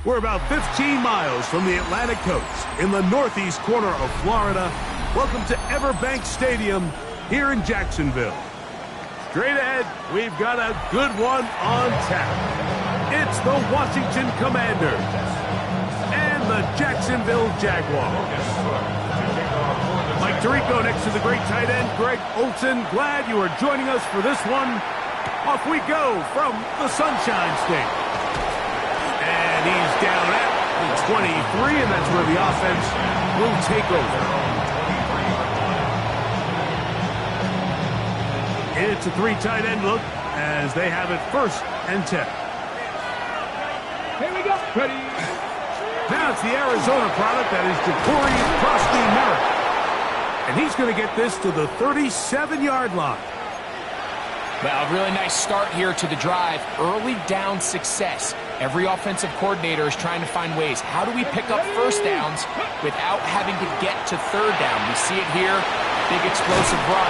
We're about 15 miles from the Atlantic coast in the northeast corner of Florida. Welcome to Everbank Stadium here in Jacksonville. Straight ahead, we've got a good one on tap. It's the Washington Commanders and the Jacksonville Jaguars. Mike Tirico next to the great tight end, Greg Olson. Glad you are joining us for this one. Off we go from the Sunshine State. And he's down at the 23, and that's where the offense will take over. It's a three tight end look as they have it 1st and 10. Here we go. Ready. Now it's the Arizona product that is Jacory Merrick. And he's going to get this to the 37-yard line. Well, a really nice start here to the drive. Early down success. Every offensive coordinator is trying to find ways. How do we pick up first downs without having to get to third down? We see it here. Big explosive run.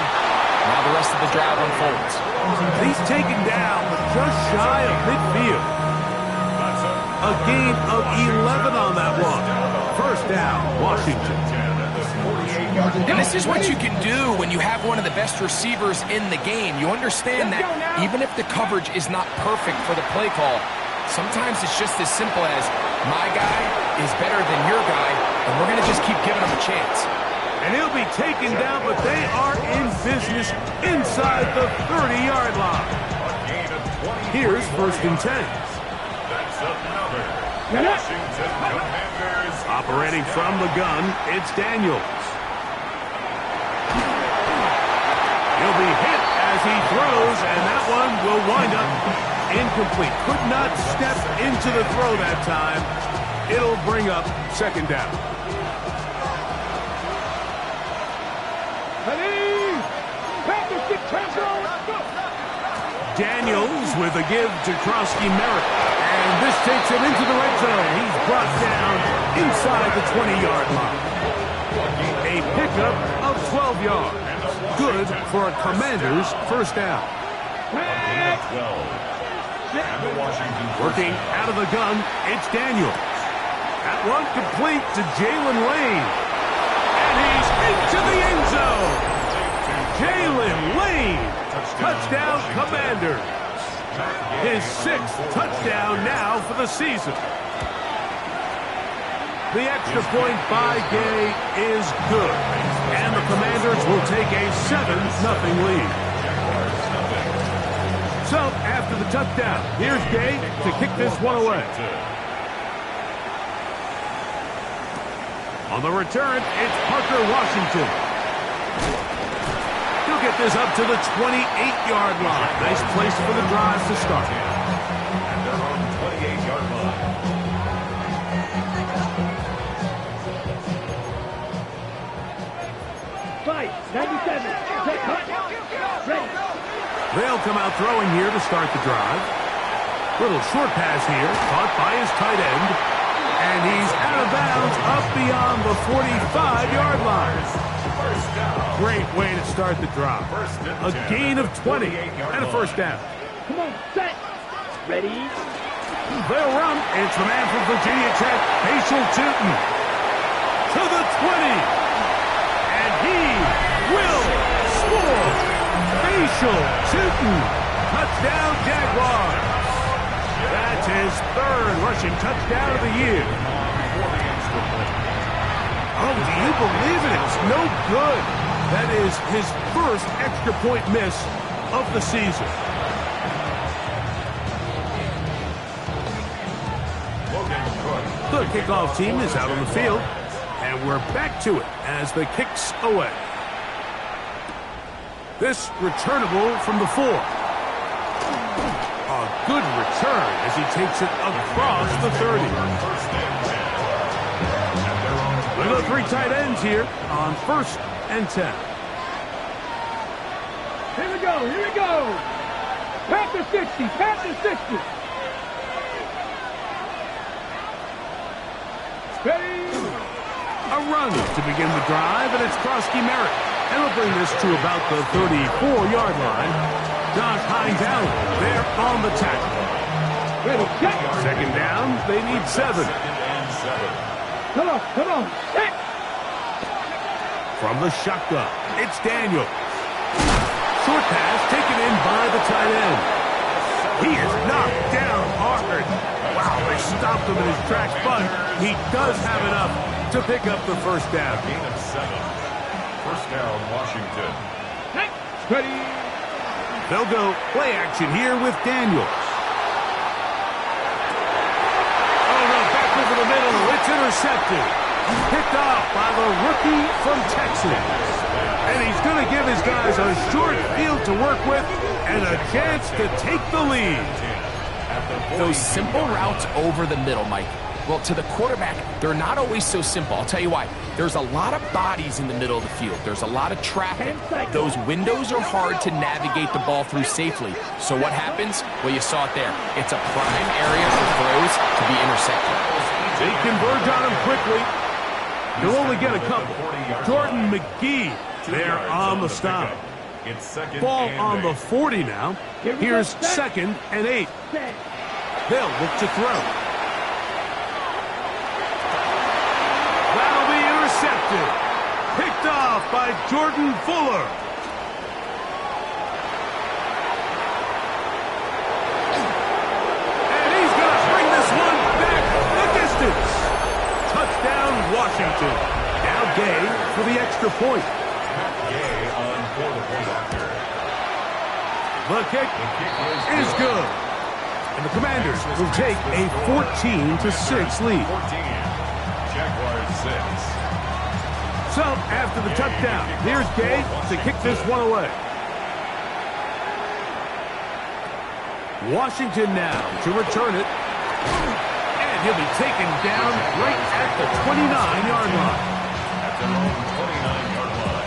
Now the rest of the drive unfolds. He's taken down just shy of midfield. A gain of 11 on that one. First down, Washington. And this is what you can do when you have one of the best receivers in the game. You understand that even if the coverage is not perfect for the play call, sometimes it's just as simple as my guy is better than your guy, and we're going to just keep giving him a chance. And he'll be taken down, but they are in business inside the 30-yard line. Here's 1st and 10. Operating from the gun, it's Daniels. He'll be hit as he throws, and that one will wind up incomplete. Could not step into the throw that time. It'll bring up 2nd down. Daniels with a give to Merrick. And this takes him into the red zone. He's brought down inside the 20-yard line. A pickup of 12 yards. Good for a Commanders 1st down. Working out of the gun, it's Daniels. That one complete to Jalen Lane. And he's into the end zone. Jalen Lane. Touchdown, Commanders. His 6th touchdown now for the season. The extra point by Gay is good. And the Commanders will take a 7-0 lead. So, after the touchdown, here's Gay to kick this one away. On the return, it's Parker Washington. He'll get this up to the 28-yard line. Nice place for the drive to start. And they're on the 28-yard line. Fight, 97. Ready. They'll come out throwing here to start the drive. Little short pass here, caught by his tight end. And he's out of bounds up beyond the 45-yard line. Great way to start the drive. A gain of 20 and a 1st down. Come on, set. Ready. They'll run. It's the man from Virginia Tech, Facial Tootin. To the 20. And he will score. Facial Tootin. Touchdown, Jaguars. That's his 3rd rushing touchdown of the year. Oh, do you believe it? It's no good. That is his 1st extra point miss of the season. The kickoff team is out on the field, and we're back to it as the kick's away. This returnable from the 4. A good return as he takes it across the 30. Look at the 3 tight ends here on 1st and 10. Here we go, here we go. Past the 60, past the 60. Ready. A run to begin the drive, and it's Merrick. And we'll bring this to about the 34-yard line. Josh Hines out there on the tackle. Ready, check. Second down, they need 7. Come on, set. From the shotgun, it's Daniel. Short pass taken in by the tight end. He is knocked down hard. Wow, they stopped him in his tracks, but he does have enough to pick up the first down. Gain of 7. First down, Washington. Ready. They'll go play action here with Daniels. Oh, no, back over the middle. It's intercepted. Picked off by the rookie from Texas. And he's going to give his guys a short field to work with and a chance to take the lead. Those simple routes over the middle, Mike. Well, to the quarterback, they're not always so simple. I'll tell you why. There's a lot of bodies in the middle of the field. There's a lot of traffic. Those windows are hard to navigate the ball through safely. So what happens? Well, you saw it there. It's a prime area for throws to be intercepted. They converge on him quickly. He'll only get a couple. Jordan McGee there on the stop. Ball on the 40 now. Here's 2nd and 8. They'll look to throw. That'll be intercepted. Picked off by Jordan Fuller. And he's going to bring this one back the distance. Touchdown, Washington. Now Gay for the extra point. Gay on for the point after. The kick is good. And the Commanders will take a 14-6 lead. 14. Jaguars 6. So, after the touchdown, here's Gay to kick this one away. Washington now to return it. And he'll be taken down right at the 29-yard line. At their own 29-yard line.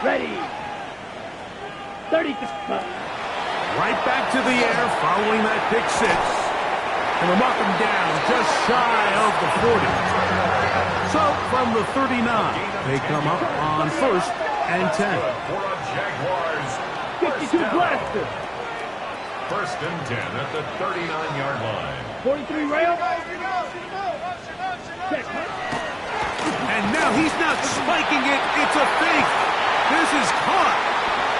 Ready. 30. Right back to the air following that pick 6. And they'll mark him down just shy of the 40. So, from the 39, they come up on 1st and 10. For a Jaguars. 52 blaster. 1st and 10 at the 39-yard line. 43 rail. Check. And now he's not spiking it, it's a fake. This is caught.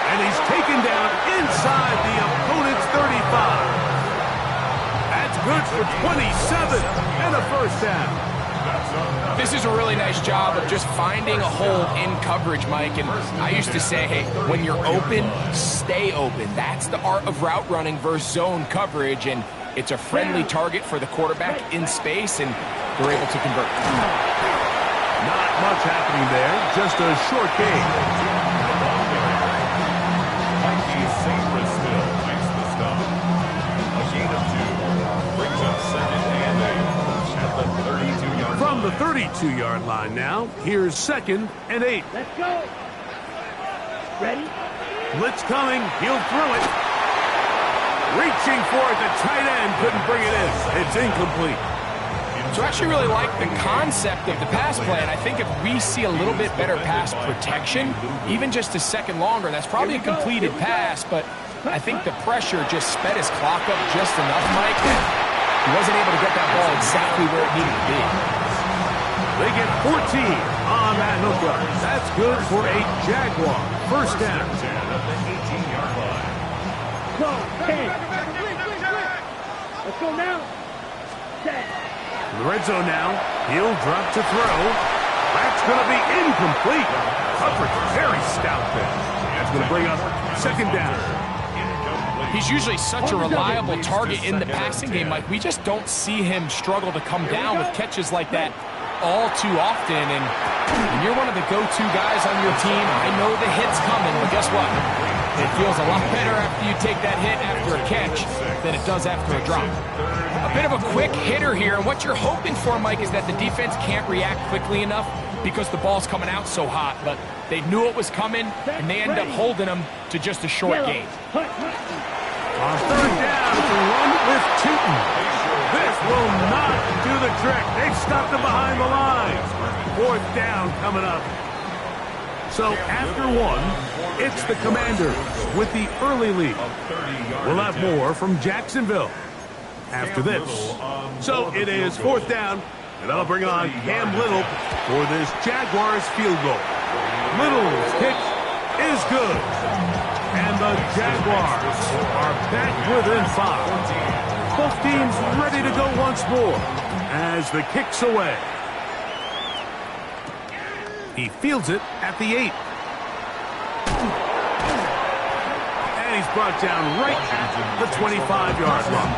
And he's taken down inside the opponent's 35. That's good for 27 and a first down. This is a really nice job of just finding a hole in coverage, Mike. And I used to say, hey, when you're open, stay open. That's the art of route running versus zone coverage. And it's a friendly target for the quarterback in space, and they're able to convert. Not much happening there, just a short game. St. Brisville makes the stop. A gain of 2 brings up 2nd and 8 at the 32-yard line. From the 32-yard line now, here's 2nd and 8. Let's go. Ready. Blitz coming, he'll throw it. Reaching for it, the tight end couldn't bring it in. It's incomplete. So I actually really like the concept of the pass play, and I think if we see a little bit better pass protection, even just a second longer, that's probably a completed pass, but I think the pressure just sped his clock up just enough, Mike, that he wasn't able to get that ball exactly where it needed to be. They get 14 on that hookup. That's good for a Jaguar. First down. 10 at the 18-yard line. Go. 10. Let's go now. 10. In the red zone now, he'll drop to throw. That's going to be incomplete. Coverage very stout there. That's going to bring up 2nd down. He's usually such a reliable target in the passing game. Like, we just don't see him struggle to come down with catches like that all too often. And when you're one of the go-to guys on your team, I know the hit's coming, but guess what? It feels a lot better after you take that hit after a catch than it does after a drop. A bit of a quick hitter here, and what you're hoping for, Mike, is that the defense can't react quickly enough because the ball's coming out so hot, but they knew it was coming, and they end up holding them to just a short gain. On third down, it's a run with Tootin. This will not do the trick. They've stopped him behind the line. Fourth down coming up. So after one, it's the Commanders with the early lead. We'll have more from Jacksonville after this. So it is fourth down, and I'll bring on Cam Little for this Jaguars field goal. Little's kick is good. And the Jaguars are back within 5. Both teams ready to go once more as the kick's away. He fields it at the 8. And he's brought down right at the 25-yard line.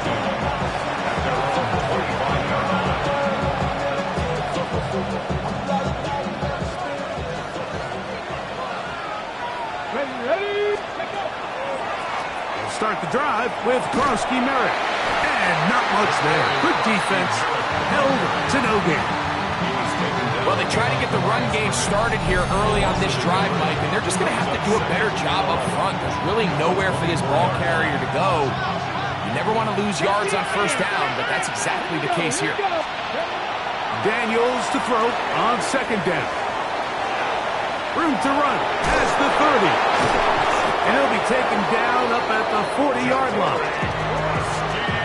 Ready? We'll start the drive with Krosky Merritt. And not much there. Good defense. Held to no gain. Well, they try to get the run game started here early on this drive, Mike, and they're just going to have to do a better job up front. There's really nowhere for this ball carrier to go. You never want to lose yards on first down, but that's exactly the case here. Daniels to throw on second down. Room to run has the 30. And he'll be taken down up at the 40-yard line.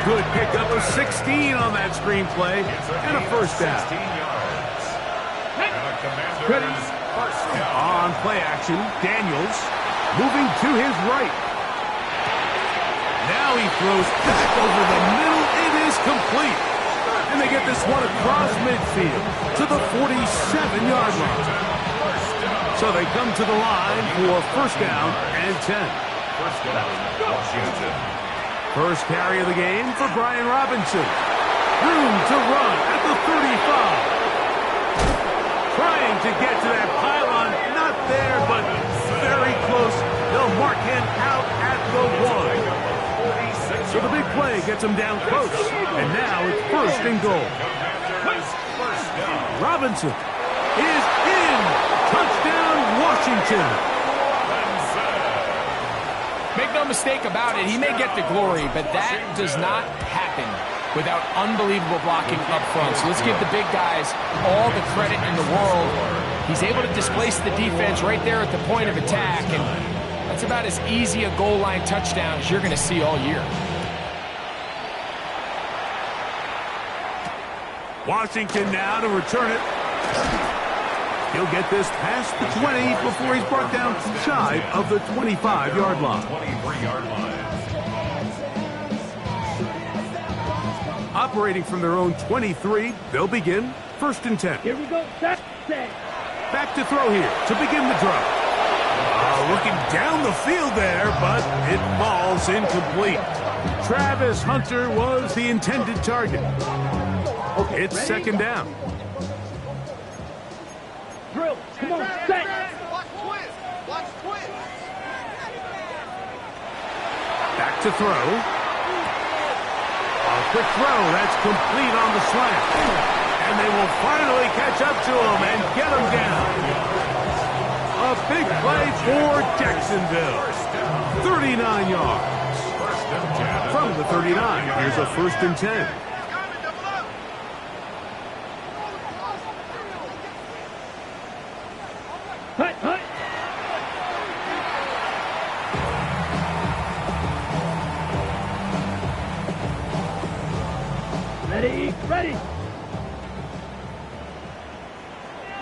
Good pickup of 16 on that screenplay and a first down. On play action, Daniels moving to his right. Now he throws back over the middle. It is complete. And they get this one across midfield to the 47-yard line. So they come to the line for first down and 10. First carry of the game for Brian Robinson. Room to run at the 35. Trying to get to that pylon. Not there, but very close. They'll mark him out at the 1. So the big play gets him down close. And now it's first and goal. Robinson is in. Touchdown, Washington. Make no mistake about it, he may get the glory, but that does not happen without unbelievable blocking up front. So let's give the big guys all the credit in the world. He's able to displace the defense right there at the point of attack, and that's about as easy a goal line touchdown as you're going to see all year. Washington now to return it. He'll get this past the 20 before he's brought down shy of the 25-yard line. 23-yard line. Operating from their own 23, they'll begin first and 10. Here we go. Set. Back to throw here to begin the drive. Looking down the field there, but it falls incomplete. Travis Hunter was the intended target. Okay, it's second down. Drill. Come on. Set. Watch twist. Back to throw. A quick throw. That's complete on the slant. And they will finally catch up to him and get him down. A big play for Jacksonville. 39 yards. From the 39, here's a first and 10. Hut.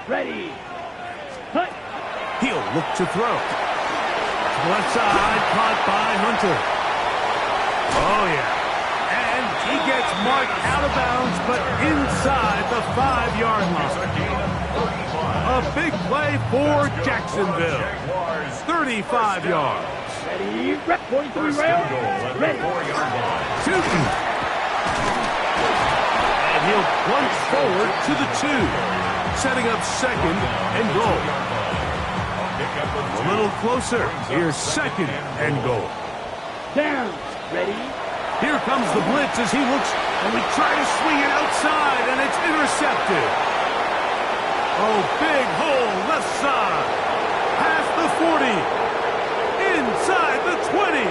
Ready. Hut. He'll look to throw. Left side, caught by Hunter. Oh, yeah. And he gets marked out of bounds, but inside the 5-yard line. A big play for Jacksonville. 35 yards. Ready. 43 rail. Ready. Shooting. And he'll plunge forward to the 2, setting up second and goal. A little closer. Here's second and goal. Down. Ready. Here comes the blitz as he looks, and we try to swing it outside, and it's intercepted. Oh, big hole left side. Past the 40. Inside the 20.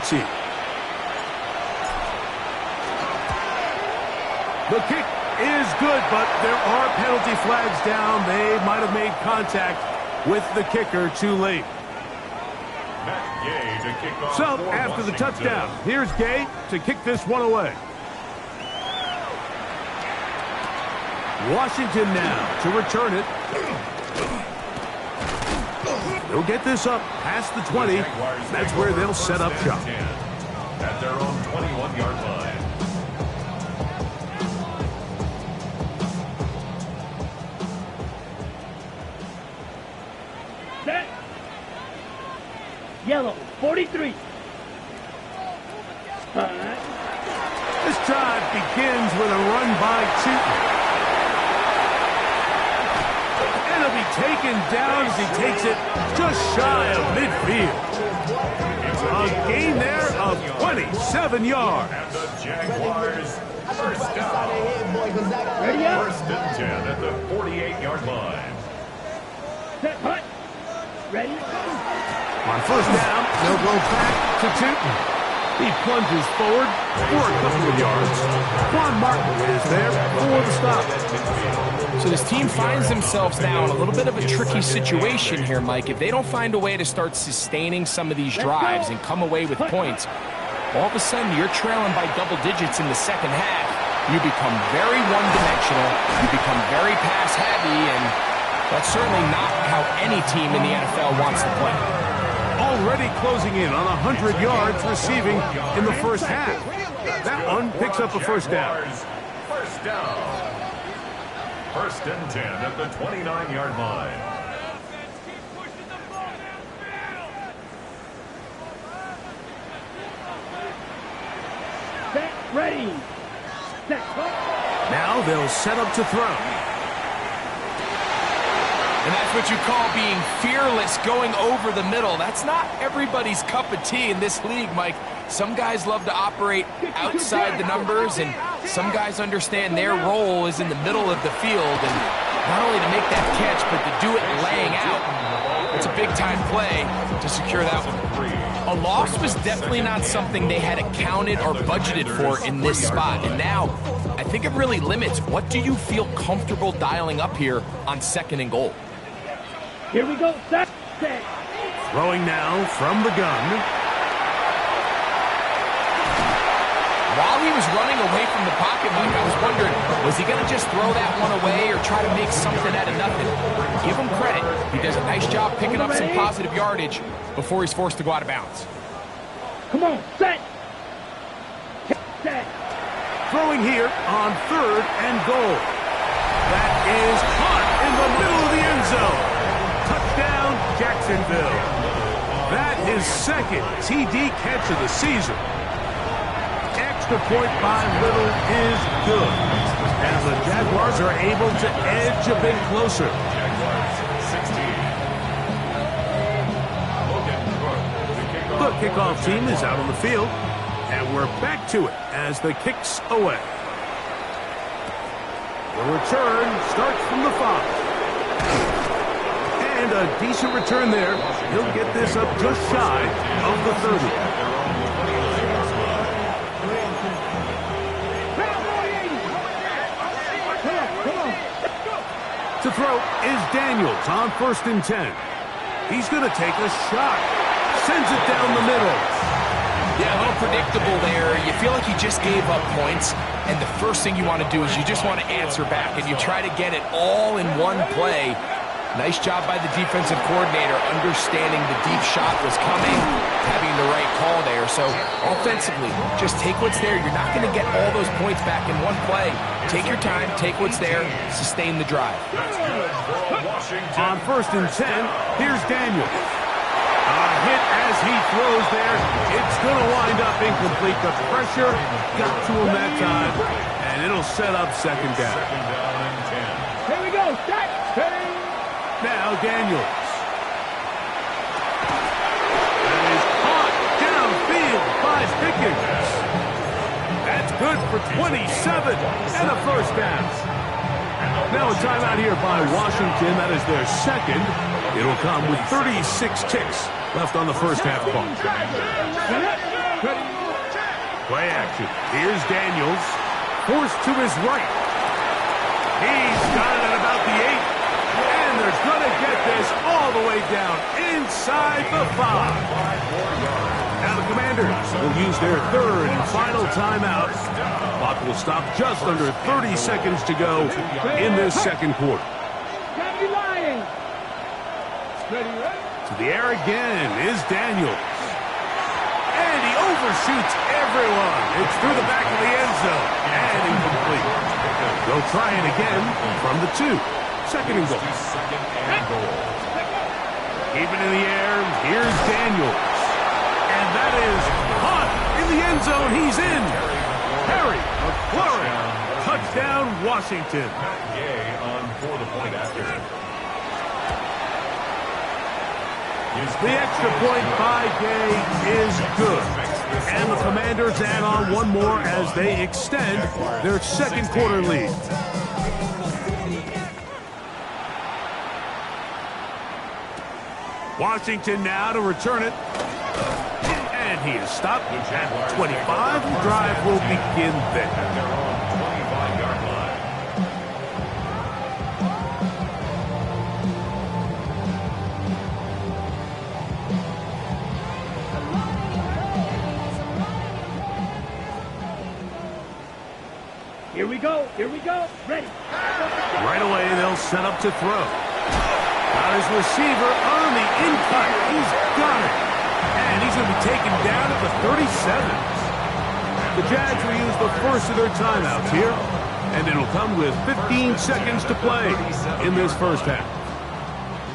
team. The kick is good, but there are penalty flags down. They might have made contact with the kicker too late. So, after the touchdown, here's Gay to kick this one away. Washington now to return it. They'll get this up past the 20. That's where they'll set up shop. At their own 21-yard line. Set. Yellow, 43. This drive begins with a run by Tootin. And he'll be taken down as he takes it just shy of midfield. A gain there of 27 yards. And the Jaguars first down. Ready up. First and 10 at the 48-yard line. Set, hut. Ready. On first down, they'll go back to Tootin. He plunges forward for a couple of yards. Juan Martin is there for the stop. So this team finds themselves now in a little bit of a tricky situation here, Mike. If they don't find a way to start sustaining some of these drives and come away with points, all of a sudden you're trailing by double digits in the second half. You become very one-dimensional. You become very pass-heavy, and that's certainly not how any team in the NFL wants to play. Already closing in on 100 yards receiving in the first half. That one picks up a first down. First down. First and 10 at the 29-yard line. Set, ready. Set, Now they'll set up to throw. And that's what you call being fearless, going over the middle. That's not everybody's cup of tea in this league, Mike. Some guys love to operate outside the numbers, and some guys understand their role is in the middle of the field. And not only to make that catch, but to do it laying out. It's a big-time play to secure that one. A loss was definitely not something they had accounted or budgeted for in this spot. And now, I think it really limits what do you feel comfortable dialing up here on second and goal. here we go. Set, set. Throwing now from the gun. While he was running away from the pocket, Mike, I was wondering, was he going to just throw that one away or try to make something out of nothing? Give him credit. He does a nice job picking up some positive yardage before he's forced to go out of bounds. Come on, set. Set. Throwing here on third and goal. That is caught in the middle of the end zone. Touchdown, Jacksonville. That is second TD catch of the season. Extra point by Little is good. And the Jaguars are able to edge a bit closer. Jaguars 16. The kickoff team is out on the field. And we're back to it as the kick's away. The return starts from the 5. And a decent return there. He'll get this up just shy of the 30. To throw is Daniels on first and 10. He's going to take a shot. Sends it down the middle. Yeah, a little predictable there. You feel like you just gave up points, and the first thing you want to do is you just want to answer back, and you try to get it all in one play. Nice job by the defensive coordinator, understanding the deep shot was coming, having the right call there. So offensively, just take what's there. You're not going to get all those points back in one play. Take your time, take what's there, sustain the drive. On first and 10, here's Daniels. A hit as he throws there. It's going to wind up incomplete. The pressure got to him that time, and it'll set up second down. Here we go. Set. Now Daniels. That is caught downfield by Pickens. That's good for 27 and a first down. Now a timeout here by Washington. That is their second. It'll come with 36 ticks left on the first half clock. Play action. Here's Daniels. Forced to his right. He's got it at about the 8. And they're going to get this all the way down inside the 5. Now the Commanders will use their third and final timeout. Clock will stop just under 30 seconds to go in this second quarter. To the air again is Daniels. And he overshoots everyone. It's through the back of the end zone. And incomplete. They'll try it again from the 2. Second and goal. Keep it in the air. Here's Daniels. And that is caught in the end zone. He's in. Harry of Florida. Touchdown, Washington. Gay on for the point after. The extra point by Gay is good. And the Commanders add on one more as they extend their second quarter lead. Washington now to return it. And he is stopped at 25. The drive will begin there. At their own 25-yard line. Here we go. Ready. Right away, they'll set up to throw. Got his receiver on the in-cut. He's got it. And he's going to be taken down at the 37. The Jags will use the first of their timeouts here. And it'll come with 15 seconds to play in this first half.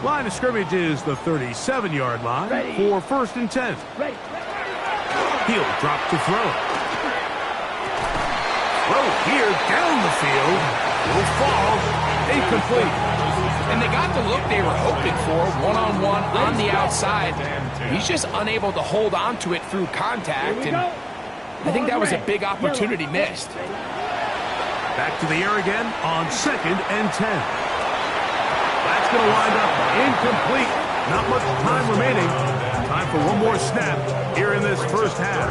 Line of scrimmage is the 37-yard line for 1st and 10. He'll drop to throw. Throw here down the field. Will fall. Incomplete. And they got the look they were hoping for, one-on-one on the outside. He's just unable to hold on to it through contact, and I think that was a big opportunity missed. Back to the air again on 2nd and 10. That's going to wind up incomplete. Not much time remaining. Time for one more snap here in this first half.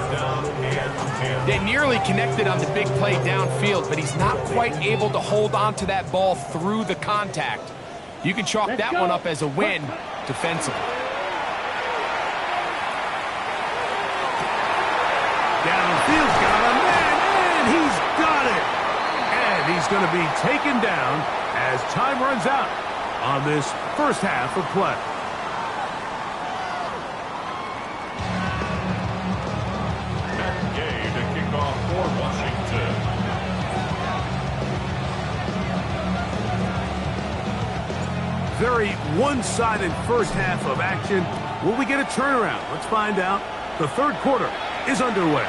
They nearly connected on the big play downfield, but he's not quite able to hold on to that ball through the contact. You can chalk that one up as a win defensively. Downfield's got a man, and he's got it. And he's going to be taken down as time runs out on this first half of play. Gay to kick off for Washington. Very one-sided first half of action. Will we get a turnaround? Let's find out. The third quarter is underway.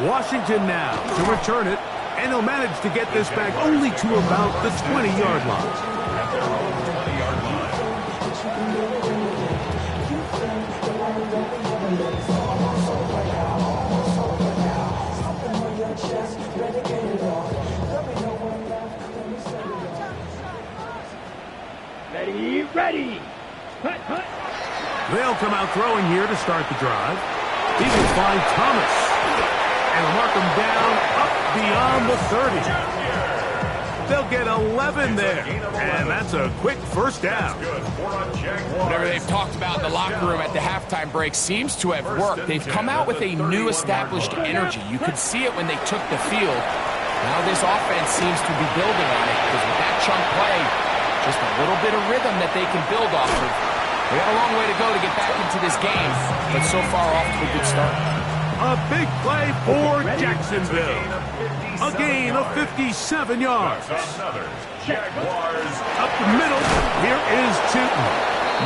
Washington now to return it, and he'll manage to get this back only to about the 20-yard line. At their own 20-yard line. Ready. Hut. They'll come out throwing here to start the drive. He will find Thomas and mark him down up beyond the 30. They'll get 11 there, and that's a quick first down. Whatever they've talked about in the locker room at the halftime break seems to have worked. They've come out with a new established energy. You could see it when they took the field. Now this offense seems to be building on it, because with that chunk play, just a little bit of rhythm that they can build off of. They got a long way to go to get back into this game, but so far off to a good start. A big play for Jacksonville. A gain of 57 yards. Jaguars Up the middle, here is Tootin.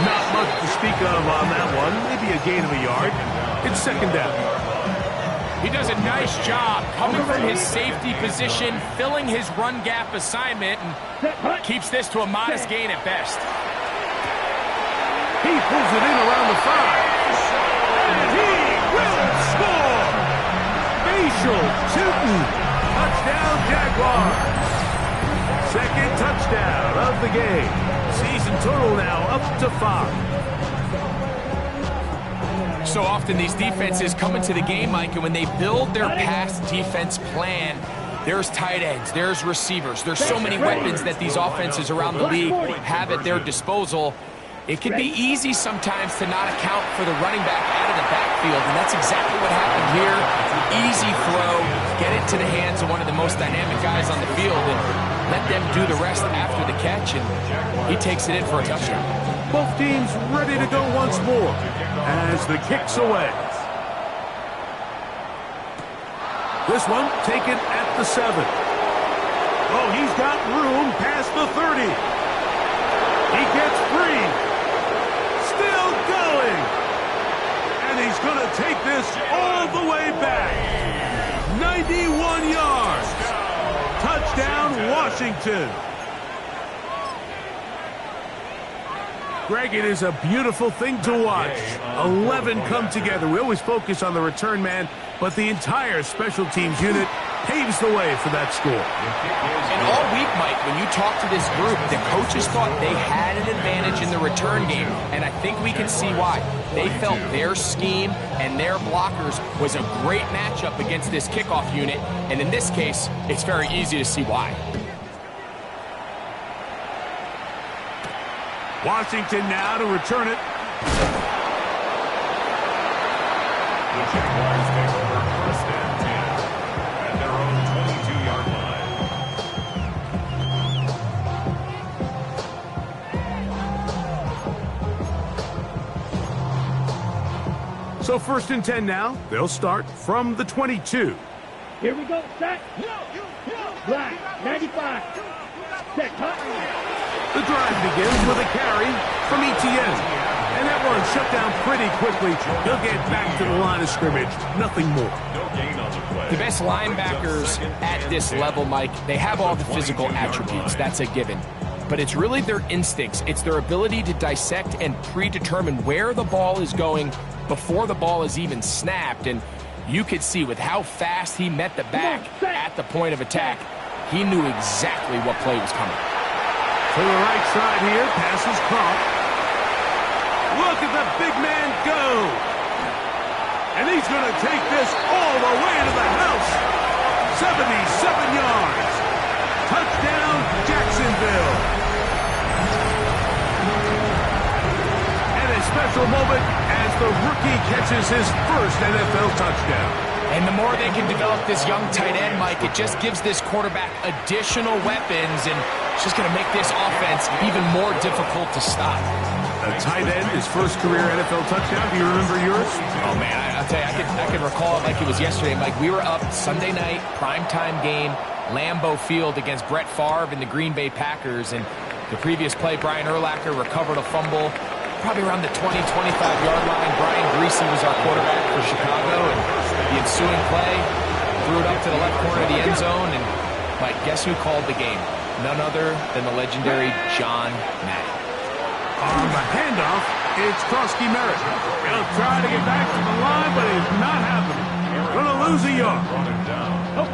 Not much to speak of on that one. Maybe a gain of a yard. It's second down. He does a nice job coming from his safety position, filling his run gap assignment, and keeps this to a modest gain at best. He pulls it in around the 5. And he will score! Facial Tootin. Touchdown, Jaguars. Second touchdown of the game. Season total now up to 5. So often these defenses come into the game, Mike, and when they build their pass defense plan, there's tight ends, there's receivers, there's so many weapons that these offenses around the league have at their disposal. It can be easy sometimes to not account for the running back out of the backfield, and that's exactly what happened here. Easy throw, get it to the hands of one of the most dynamic guys on the field, and let them do the rest after the catch, and he takes it in for a touchdown. Both teams ready to go once more as the kick's away. This one taken at the 7. Oh, he's got room past the 30. He gets free. Still going. And he's going to take this all the way back. 91 yards. Touchdown, Washington. Greg, it is a beautiful thing to watch. 11 come together. We always focus on the return man, but the entire special teams unit paves the way for that score. And all week, Mike, when you talk to this group, the coaches thought they had an advantage in the return game, and I think we can see why. They felt their scheme and their blockers was a great matchup against this kickoff unit, and in this case, it's very easy to see why. Washington now to return it. The Jaguars take over first and 10 at their own 22-yard line. So first and 10 now. They'll start from the 22. Here we go, set. Black, 95. Set, cut. The drive begins with a carry from Etienne. And that one shut down pretty quickly. He'll get back to the line of scrimmage. Nothing more. No gain on the play. The best linebackers at this level, Mike, they have all the physical attributes. That's a given. But it's really their instincts. It's their ability to dissect and predetermine where the ball is going before the ball is even snapped. And you could see with how fast he met the back at the point of attack, he knew exactly what play was coming. To the right side here, passes caught. Look at the big man go. And he's going to take this all the way to the house. 77 yards. Touchdown, Jacksonville. And a special moment as the rookie catches his first NFL touchdown. And the more they can develop this young tight end, Mike, it just gives this quarterback additional weapons, and it's just going to make this offense even more difficult to stop. A tight end, his first career NFL touchdown. Do you remember yours? Oh, man, I'll tell you, I could recall it like it was yesterday. Mike, we were up Sunday night, primetime game, Lambeau Field against Brett Favre and the Green Bay Packers, and the previous play, Brian Urlacher recovered a fumble probably around the 20-25-yard line. Brian Greasy was our quarterback for Chicago, and the ensuing play threw it up to the left corner of the end zone, and Mike, guess who called the game? None other than the legendary John Madden. On the handoff, it's Krosky Merritt. He'll try to get back to the line, but it's not happening. Going to lose a yard.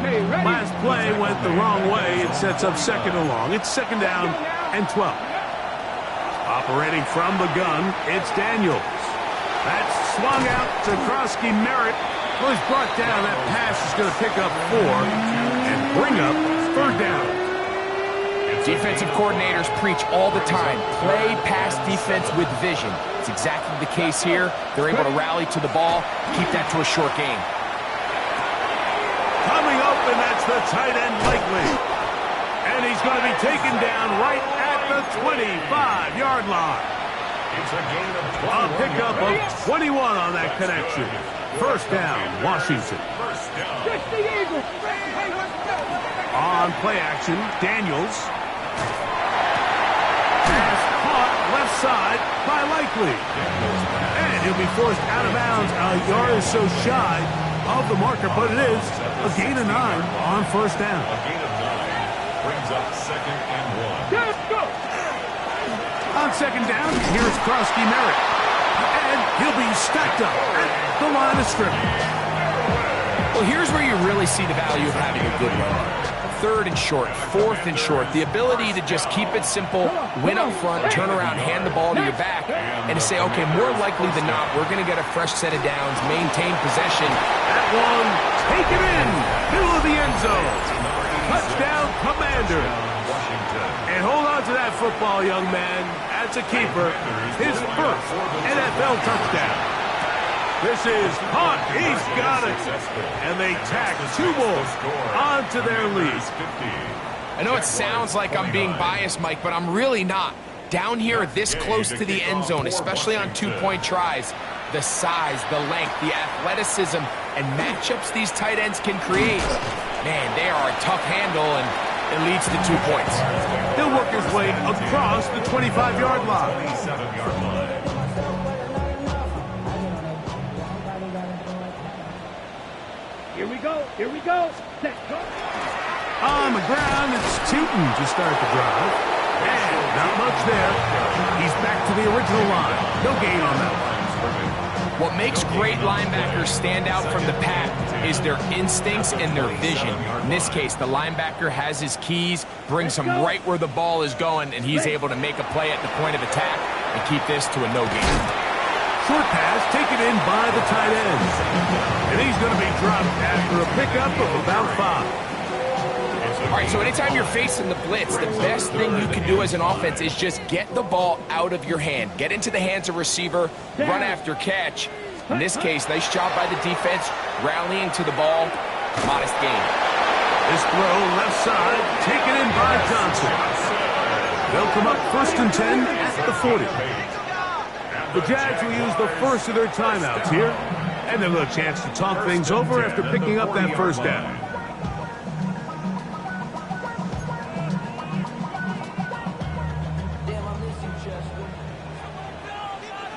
Okay, ready. Last play went the wrong way. It sets up second and long. It's second down and 12. Operating from the gun, it's Daniels. That's swung out to Krosky Merritt. Was brought down. That pass is going to pick up 4 and bring up third down. Defensive coordinators preach all the time, play pass defense with vision. It's exactly the case here. They're able to rally to the ball, keep that to a short game. Coming up, and that's the tight end likely. And he's going to be taken down right at the 25-yard line. It's a gain of 21 A pickup of 21 on that connection. First down, Washington. First down. Just the Eagles. On play action, Daniels. Pass caught left side by Likely. And he'll be forced out of bounds a yard or so shy of the marker, but it is a gain of 9 on first down. A gain of 9 brings up second and 1. Let's go. On second down, here's Krosky Merritt. And he'll be stacked up at the line of scrimmage. Well, here's where you really see the value of having a good run. 3rd and short, 4th and short, the ability to just keep it simple, win up front, turn around, hand the ball to your back, and to say, okay, more likely than not, we're going to get a fresh set of downs, maintain possession. That one, take it in, middle of the end zone. Touchdown, Commander. And hold on to that football, young man. That's a keeper. His first NFL touchdown. This is caught. He's got it. And they tack 2 more onto their lead. I know it sounds like I'm being biased, Mike, but I'm really not. Down here this close to the end zone, especially on 2-point tries, the size, the length, the athleticism, and matchups these tight ends can create. Man, they are a tough handle, and it leads to 2 points. He'll work his way across the 25-yard line. 27-yard line. Here we go. Set, go. On the ground, it's Tootin to start the drive. And not much there. He's back to the original line. No gain on that one. What makes great linebackers stand out from the pack is their instincts and their vision. In this case, the linebacker has his keys, brings him right where the ball is going, and he's able to make a play at the point of attack and keep this to a no gain. Short pass taken in by the tight end. And he's going to be dropped after a pickup of about 5. All right, so anytime you're facing the blitz, the best thing you can do as an offense is just get the ball out of your hand. Get into the hands of receiver, run after catch. In this case, nice job by the defense, rallying to the ball. Modest gain. This throw left side, taken in by Johnson. They'll come up 1st and 10 at the 40. The Jags will use the first of their timeouts here, and they'll have a chance to talk things over after picking up that first down.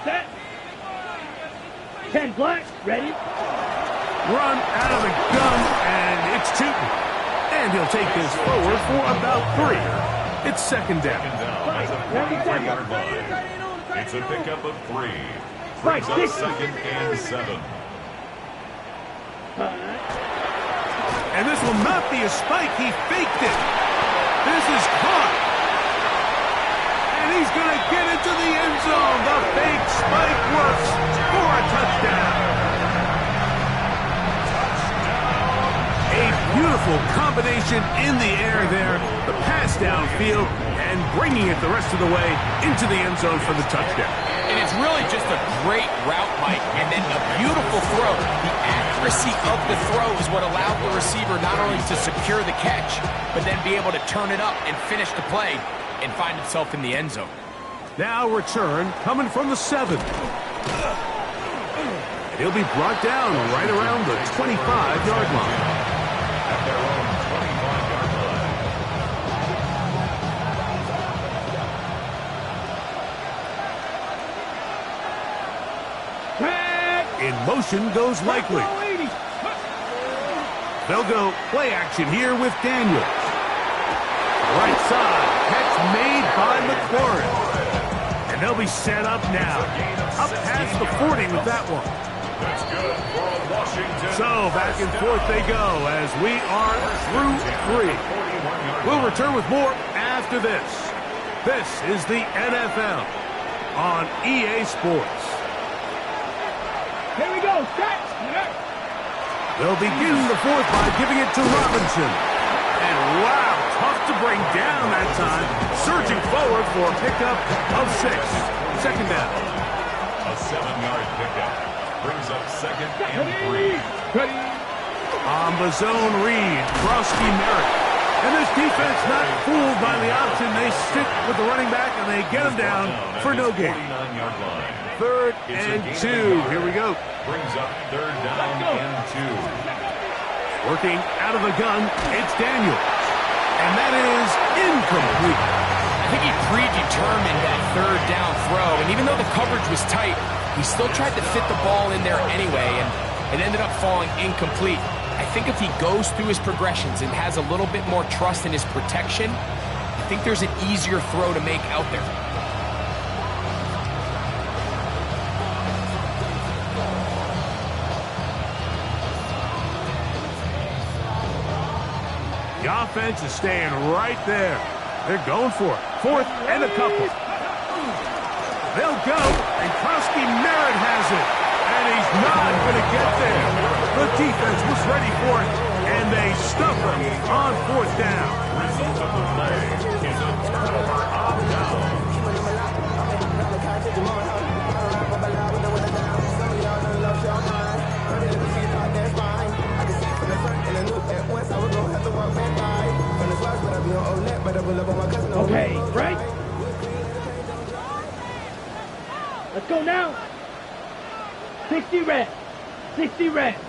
Set. 10 black, ready. Run out of the gun, and it's Tootin. And he'll take this forward for about 3. It's 2nd down. That's a 43-yard line. It's a pickup of 3. Brings up 2nd and 7. And this will not be a spike. He faked it. This is caught. And he's going to get into the end zone. The fake spike works for a touchdown. A beautiful combination in the air there. The pass downfield and bringing it the rest of the way into the end zone for the touchdown. And it's really just a great route, Mike, and then a beautiful throw. The accuracy of the throw is what allowed the receiver not only to secure the catch, but then be able to turn it up and finish the play and find himself in the end zone. Now return coming from the 7. And he'll be brought down right around the 25-yard line. At their own 25-yard line. In motion goes Likely. They'll go play action here with Daniels. Right side, catch made by McLaurin. And they'll be set up now. Up past the 40 with that one. That's good for a Washington. So back and forth they go as we are through 3. We'll return with more after this. This is the NFL on EA Sports. Here we go, set. They'll begin the 4th by giving it to Robinson. And wow, tough to bring down that time. Surging forward for a pickup of 6. 2nd down. A 7-yard pickup. Brings up 2nd and 3. On the zone read, Krosky Merritt. And this defense not fooled by the option. They stick with the running back and they get him down for no gain. 49-yard line. 3rd and 2. Here we go. Brings up 3rd down and 2. Working out of the gun, it's Daniels. And that is incomplete. I think he predetermined that 3rd down throw, and even though the coverage was tight, he still tried to fit the ball in there anyway, and it ended up falling incomplete. I think if he goes through his progressions and has a little bit more trust in his protection, I think there's an easier throw to make out there. The offense is staying right there. They're going for it. Fourth and a couple. They'll go, and Krowski Merritt has it. And he's not going to get there. The defense was ready for it, and they stuff him on fourth down. Result of the play is a turnover on down. Okay, right? Let's go now. 60 reps. 60 reps.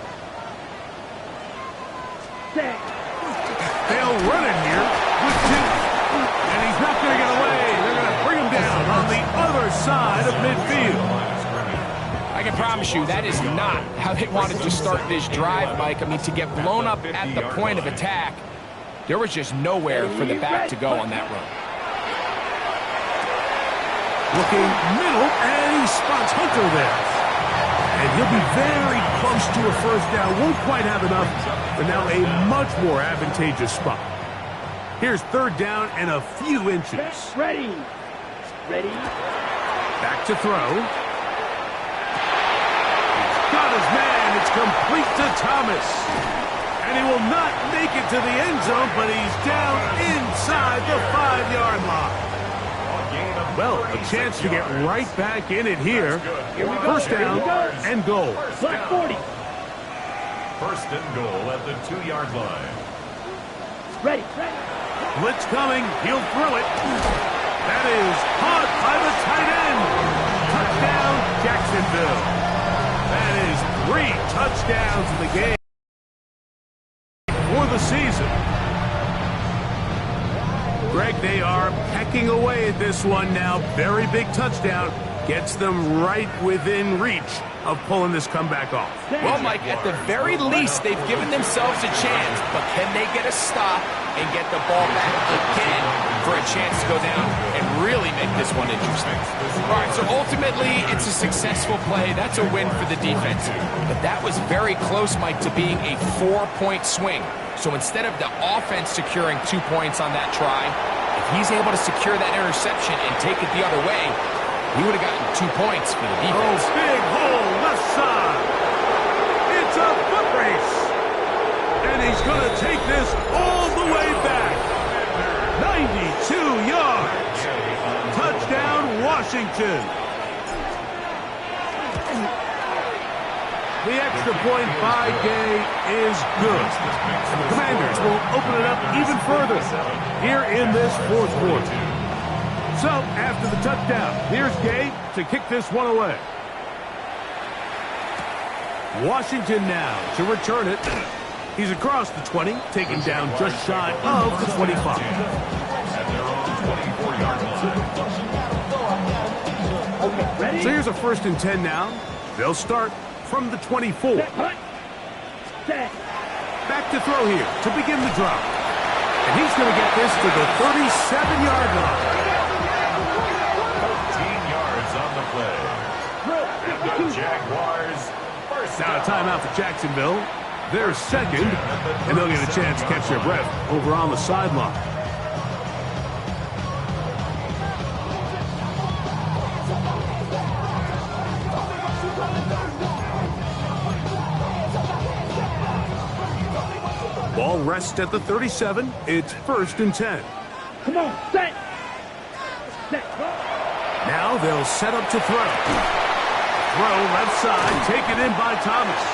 Set. They'll run it here with two. And he's not going to get away. They're going to bring him down on the other side of midfield. I can promise you that is not how they wanted to start this drive, Mike. I mean, to get blown up at the point of attack, there was just nowhere for the back to go on that run. Looking middle, and he spots Hunter there. And he'll be very close to a first down. Won't quite have enough, but now a much more advantageous spot. Here's third down and a few inches. Ready. Ready. Back to throw. He's got his man. It's complete to Thomas. And he will not make it to the end zone, but he's down inside the 5-yard line. Well, a chance to get right back in it here. First down and goal. Black 40. First and goal at the 2-yard line. Ready. Blitz coming. He'll throw it. That is caught by the tight end. Touchdown, Jacksonville. That is 3 touchdowns in the game for the season. Greg, they are pecking away at this one now. Very big touchdown. Gets them right within reach of pulling this comeback off. Well, Mike, at the very least, they've given themselves a chance, but can they get a stop and get the ball back again for a chance to go down and really make this one interesting? All right, so ultimately, it's a successful play. That's a win for the defense. But that was very close, Mike, to being a 4-point swing. So instead of the offense securing 2 points on that try, if he's able to secure that interception and take it the other way, he would have gotten 2 points for the defense. Oh, big hole left side. It's a foot race. And he's going to take this all the way back. 92 yards. Touchdown, Washington. The extra point by Gay is good. And the Commanders will open it up even further here in this fourth quarter. So, after the touchdown, here's Gay to kick this one away. Washington now to return it. He's across the 20, taken down just shy of the 25. So here's a 1st and 10 now. They'll start from the 24. Back to throw here to begin the drive. And he's going to get this to the 37-yard line. 13 yards on the play. And the Jaguars first Now a timeout for Jacksonville. They're second, and they'll get a chance to catch their breath over on the sideline. Ball rests at the 37. It's 1st and 10. Come on, set. Now they'll set up to throw. Throw left side, taken in by Thomas.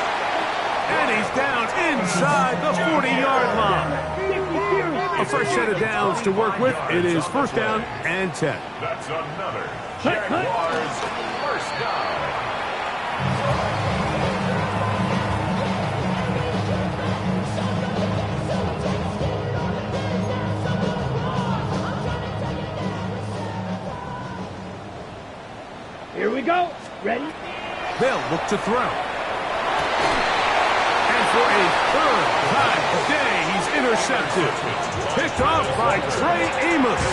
And he's down inside the 40-yard line. A fresh set of downs to work with. It is 1st down and 10. That's another Jaguars first down. Here we go. Ready? They'll look to throw. And for a 3rd time today, he's intercepted. Picked off by Trey Amos.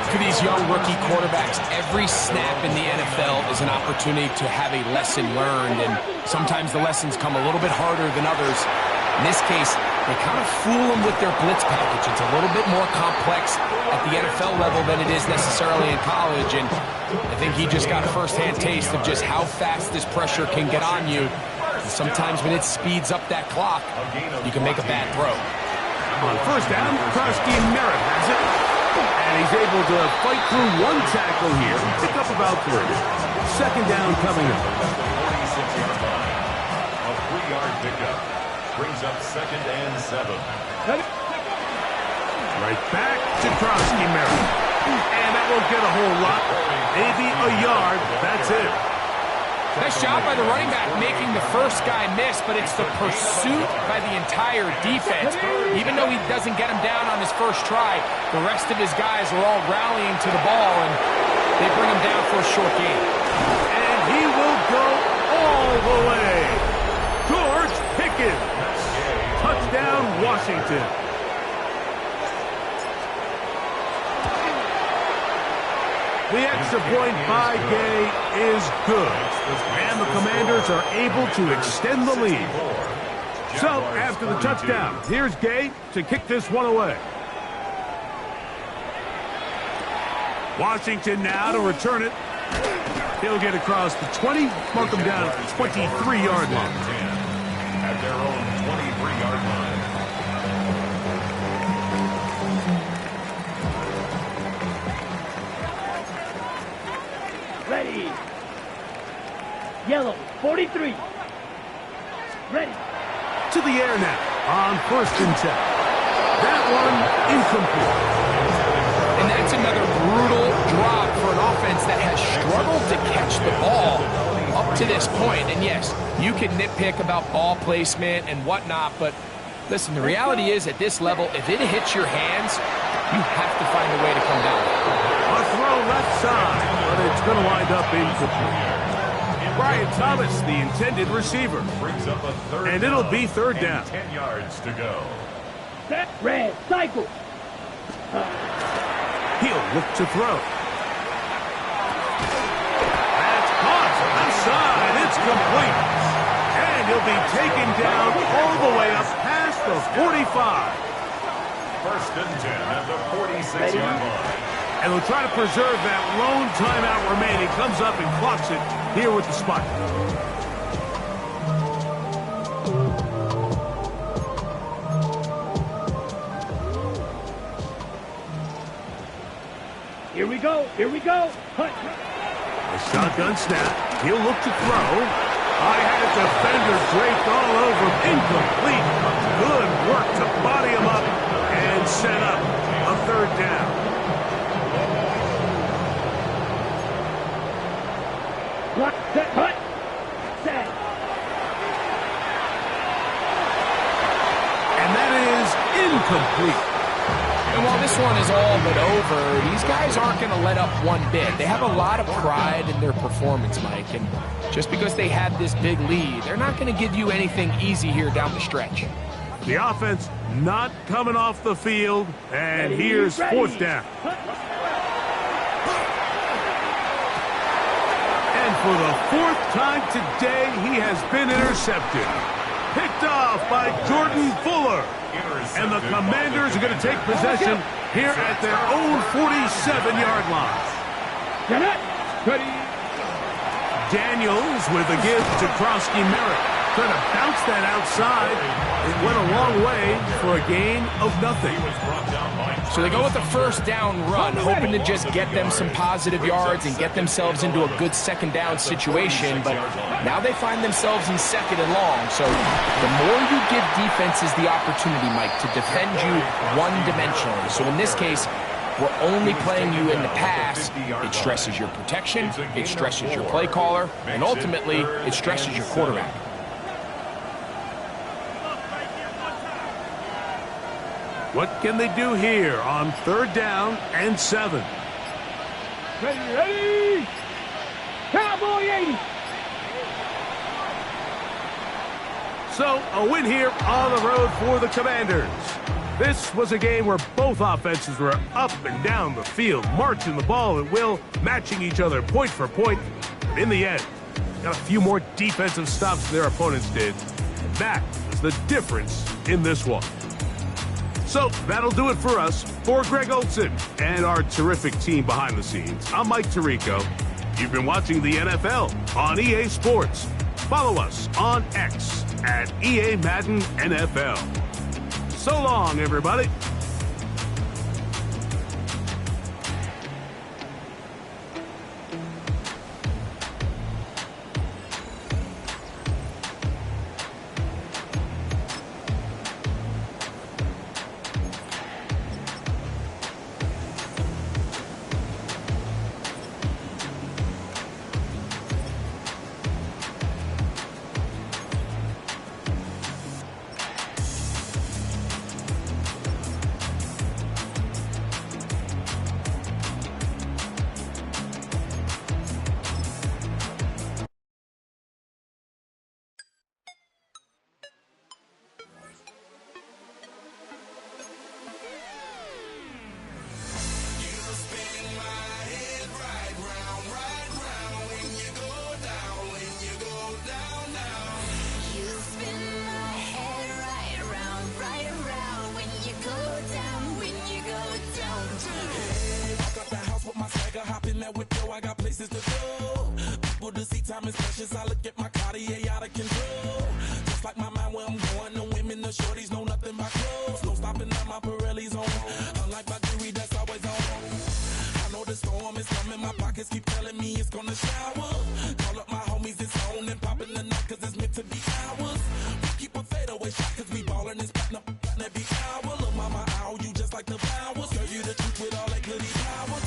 For these young rookie quarterbacks, every snap in the NFL is an opportunity to have a lesson learned, and sometimes the lessons come a little bit harder than others. In this case, they kind of fool them with their blitz package. It's a little bit more complex at the NFL level than it is necessarily in college, and I think he just got a first-hand taste of just how fast this pressure can get on you. And sometimes when it speeds up that clock, you can make a bad throw. On first down, Krosky Merritt has it. And he's able to fight through one tackle here, pick up about 3. Second down coming up. 46-yard line. A 3-yard pickup. Brings up 2nd and 7. Right back to Krosky Merritt. And that won't get a whole lot. Maybe a yard. That's it. Nice job by the running back making the first guy miss, but it's the pursuit by the entire defense. Even though he doesn't get him down on his first try, the rest of his guys are all rallying to the ball, and they bring him down for a short gain. And he will go all the way. George Pickens. Touchdown, Washington. The extra point by Gay is good, and the Commanders are able to extend the lead. So, after the touchdown, here's Gay to kick this one away. Washington now to return it. He'll get across the 20, mark him down at the 23-yard line. At their own 23-yard line. Ready. Yellow, 43. Ready. To the air now on 1st and 10. That one incomplete. And that's another brutal drop for an offense that has struggled to catch the ball up to this point. And yes, you can nitpick about ball placement and whatnot, but listen, the reality is at this level, if it hits your hands, you have to find a way to come down. A throw left side, but it's going to wind up incomplete. Brian Thomas, the intended receiver. Brings up a 3rd And it'll be 3rd down. 10 yards to go. Set. Red. Cycle. He'll look to throw. That's caught outside. It's complete. And he'll be taken down all the way up past the 45. 1st and 10 at the 46-yard line. And they'll try to preserve that lone timeout remaining. Comes up and clocks it here with the spot. Here we go. Here we go. Hunt. A shotgun snap. He'll look to throw. I had a defender draped all over. Incomplete. Good work to body him up and set up a 3rd down. Block. Set. Hunt. Set. And that is incomplete. And while this one is all but over, these guys aren't going to let up one bit. They have a lot of pride in their performance, Mike, and just because they have this big lead, they're not going to give you anything easy here down the stretch. The offense not coming off the field, and here's 4th down. And for the 4th time today, he has been intercepted. Picked off by Jordan Fuller. And the Commanders are going to take possession here at their own 47-yard line. Ready. Daniels with a give to Krosky Merritt. Trying to bounce that outside. It went a long way for a gain of nothing. So they go with the 1st down run, hoping to just get them some positive yards and get themselves into a good 2nd down situation, but now they find themselves in 2nd and long. So the more you give defenses the opportunity, Mike, to defend you one-dimensionally. So in this case, we're only playing you in the pass. It stresses your protection, it stresses your play caller, and ultimately, it stresses your quarterback. What can they do here on 3rd down and 7? Ready. Cowboy 80. So, a win here on the road for the Commanders. This was a game where both offenses were up and down the field, marching the ball at will, matching each other point for point. But in the end, got a few more defensive stops than their opponents did. And that was the difference in this one. So that'll do it for us. For Greg Olson and our terrific team behind the scenes, I'm Mike Tirico. You've been watching the NFL on EA Sports. Follow us on X at EA Madden NFL. So long, everybody. I got places to go. People to see, time is precious. I look at my Cartier out of control. Just like my mind where I'm going. The women, the shorties know nothing but clothes. No stopping at my Pirelli's on. Unlike my jewelry that's always on. I know the storm is coming. My pockets keep telling me it's gonna shower. Call up my homies, it's on and popping the night cause it's meant to be ours. We keep a fadeaway shot cause we ballin' and spotting up every hour. Look, mama, ow, you just like the flowers. Girl, you the truth with all that goody power.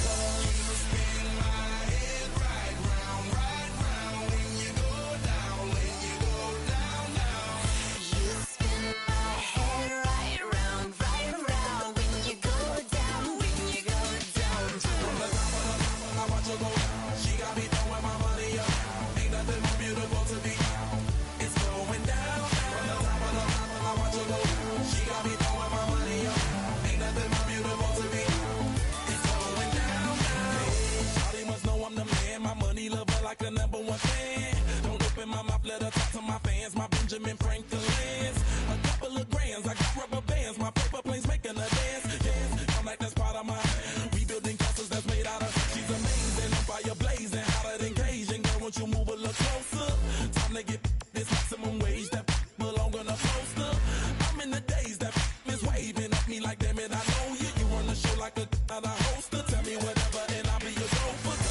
Like a number one fan. Don't open my mouth, let her talk to my fans. My Benjamin Franklin's. A couple of grands, I got rubber bands. My paper planes making a dance. Yes, I'm like that's part of my rebuilding castles that's made out of. She's amazing, I'm fire blazing, hotter than Cajun. Girl, won't you move a little closer? Time to get this maximum wage that belong on a poster. I'm in the days that is waving at me like damn it, I know you. You run the show like a hoster. Tell me whatever and I'll be your gopher.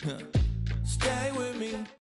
Huh.